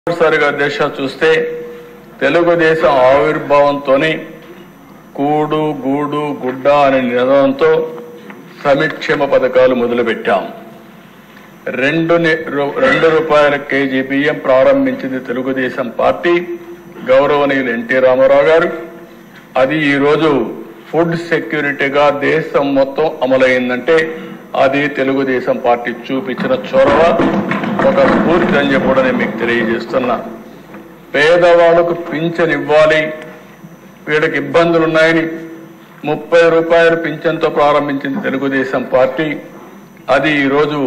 సరిగా దేశ చూస్తే తెలుగుదేశం ఆవిర్భావంతోనే కూడు గూడు గుడ్డ అనే నినాదంతో సంక్షేమ పథకాలు మొదలుపెట్టాం. 2 రూపాయల కేజీ బియ్యం ప్రారంభించింది తెలుగుదేశం పార్టీ గౌరవనీయులు ఎన్టీ రామారావు గారు. అది ఈ రోజు ఫుడ్ సెక్యూరిటీగా దేశం మొత్తం అమలైందంటే అది తెలుగుదేశం పార్టీ చూపించిన చొరవ, ఒక స్ఫూర్తి అని చెప్పి కూడా నేను మీకు తెలియజేస్తున్నా. పేదవాళ్లకు పింఛన్ ఇవ్వాలి, వీళ్ళకి ఇబ్బందులు ఉన్నాయని 30 రూపాయలు పింఛన్తో ప్రారంభించింది తెలుగుదేశం పార్టీ. అది ఈరోజు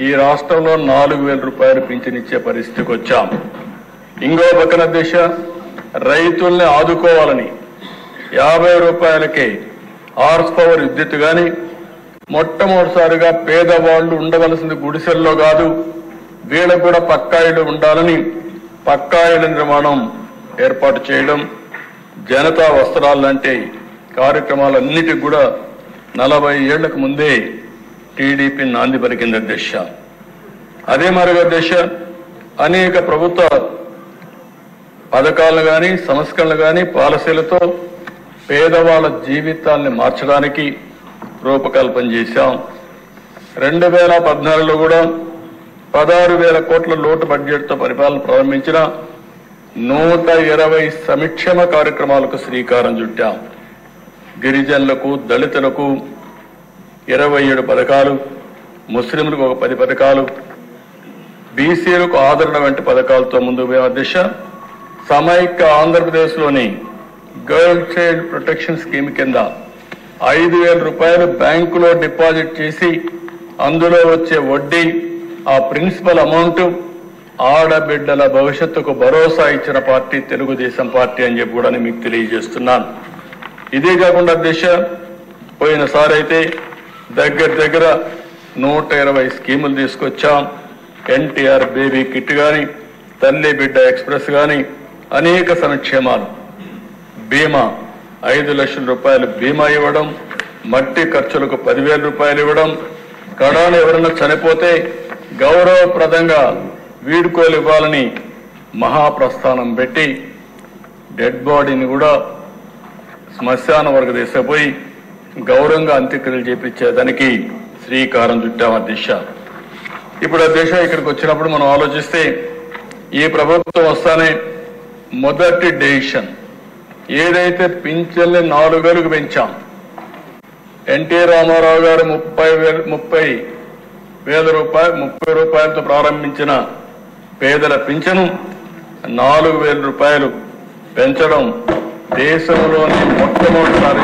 ఈ రాష్ట్రంలో 4,000 రూపాయలు పింఛన్ ఇచ్చే పరిస్థితికి వచ్చాం. ఇంకో పక్కన దిశ రైతుల్ని ఆదుకోవాలని 50 రూపాయలకే హార్స్ పవర్ విద్యుత్ కానీ, మొట్టమొదటిసారిగా పేదవాళ్లు ఉండవలసింది గుడిసెల్లో కాదు, వీళ్ళకు కూడా పక్కా ఇళ్లు ఉండాలని పక్కా ఇళ్ల నిర్మాణం ఏర్పాటు చేయడం, జనతా వస్త్రాలు లాంటి కార్యక్రమాలన్నిటికి కూడా 40 ఏళ్లకు ముందే టీడీపీ నాంది పలికింది అధ్యక్ష. అదే మరుగు అధ్యక్ష, అనేక ప్రభుత్వ పథకాలను కానీ సంస్కరణలు కానీ పాలసీలతో పేదవాళ్ల జీవితాల్ని మార్చడానికి రూపకల్పన చేశాం. 2014లో కూడా 16,000 కోట్ల లోటు బడ్జెట్తో పరిపాలన ప్రారంభించిన 120 సంక్షేమ కార్యక్రమాలకు శ్రీకారం చుట్టాం. గిరిజనులకు, దళితులకు 27 పథకాలు, ముస్లింలకు ఒక 10 పథకాలు, బీసీలకు ఆదరణ వంటి పథకాలతో ముందుకు పోయిన అధ్యక్ష. సమైక్య ఆంధ్రప్రదేశ్లోని గర్ల్ చైల్డ్ ప్రొటెక్షన్ స్కీమ్ కింద 5,000 రూపాయలు బ్యాంకులో డిపాజిట్ చేసి అందులో వచ్చే వడ్డీ, ఆ ప్రిన్సిపల్ అమౌంట్ ఆడబిడ్డల భవిష్యత్తుకు భరోసా ఇచ్చిన పార్టీ తెలుగుదేశం పార్టీ అని చెప్పి కూడా మీకు తెలియజేస్తున్నాను. ఇదే కాకుండా అధ్యక్ష, పోయినసారి అయితే దగ్గర 120 స్కీములు తీసుకొచ్చాం. ఎన్టీఆర్ బేబీ కిట్ కానీ, తల్లి బిడ్డ ఎక్స్ప్రెస్ కానీ, అనేక సంక్షేమాలు, బీమా 5 లక్షల రూపాయలు బీమా ఇవ్వడం, మట్టి ఖర్చులకు 10,000 రూపాయలు ఇవ్వడం, కడాను ఎవరైనా చనిపోతే గౌరవప్రదంగా వీడ్కోలు ఇవ్వాలని మహాప్రస్థానం పెట్టి డెడ్ బాడీని కూడా శ్మశాన వరకు తీసుకుపోయి గౌరవంగా అంత్యక్రియలు చేపించేదానికి శ్రీకారం చుట్టాం అధ్యక్ష. ఇప్పుడు అధ్యక్ష ఇక్కడికి వచ్చినప్పుడు మనం ఆలోచిస్తే ఈ ప్రభుత్వం వస్తానే మొదటి డెసిషన్ ఏదైతే పింఛన్లు 4,000కు పెంచాం, ఎన్టీ రామారావు గారు 30 రూపాయలతో ప్రారంభించిన పేదల పింఛను 4,000 రూపాయలు పెంచడం దేశంలోనే మొట్టమొదటిసారి.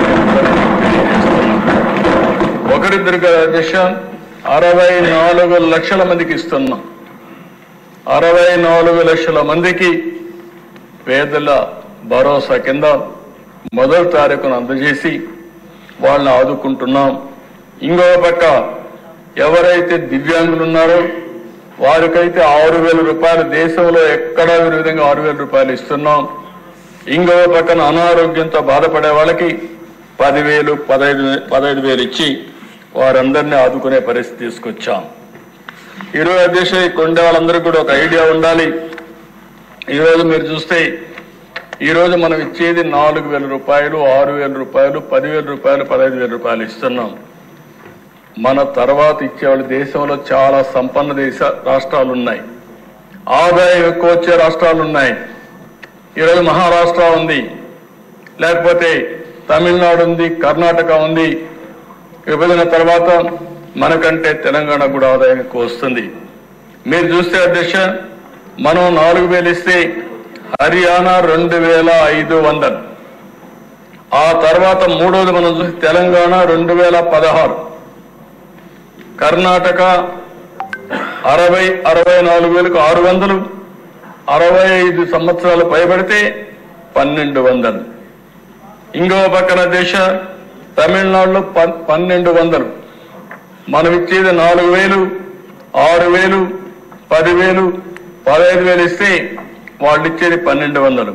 ఒకరిద్దరు అధ్యక్ష 64 లక్షల మందికి ఇస్తున్నాం. 64 లక్షల మందికి పేదల భరోసా కింద మొదటి తారీఖును అందజేసి వాళ్ళని ఆదుకుంటున్నాం. ఇంకో పక్క ఎవరైతే దివ్యాంగులు ఉన్నారో వారికైతే 6,000 రూపాయలు, దేశంలో ఎక్కడా విధంగా 6,000 రూపాయలు ఇస్తున్నాం. ఇంకో పక్కన అనారోగ్యంతో బాధపడే వాళ్ళకి 10,000, 15,000 ఇచ్చి వారందరినీ ఆదుకునే పరిస్థితి తీసుకొచ్చాం. ఈరోజు అధ్యక్ష కొండే వాళ్ళందరికీ కూడా ఒక ఐడియా ఉండాలి. ఈరోజు మీరు చూస్తే ఈరోజు మనం ఇచ్చేది 4,000 రూపాయలు, 6,000 రూపాయలు, 10,000 రూపాయలు, 15,000 రూపాయలు ఇస్తున్నాం. మన తర్వాత ఇచ్చేవాళ్ళు దేశంలో చాలా సంపన్న రాష్ట్రాలు ఉన్నాయి, ఆదాయం ఎక్కువ వచ్చే రాష్ట్రాలు ఉన్నాయి. ఈరోజు మహారాష్ట్ర ఉంది, లేకపోతే తమిళనాడు ఉంది, కర్ణాటక ఉంది. విభజన తర్వాత మనకంటే తెలంగాణ కూడా ఆదాయం ఎక్కువ వస్తుంది. మీరు చూస్తే అధ్యక్ష మనం 4,000 ఇస్తే హర్యానా 2,500, ఆ తర్వాత మూడోది మనం చూసి తెలంగాణ 2,016, కర్ణాటక 64,600, 65 సంవత్సరాలు పైబడితే 1,200. ఇంకో పక్కన దేశ తమిళనాడులో 1,200. మనం ఇచ్చేది 4,000, 6,000, 10,000, 15,000 ఇస్తే వాళ్ళు ఇచ్చేది 1,200.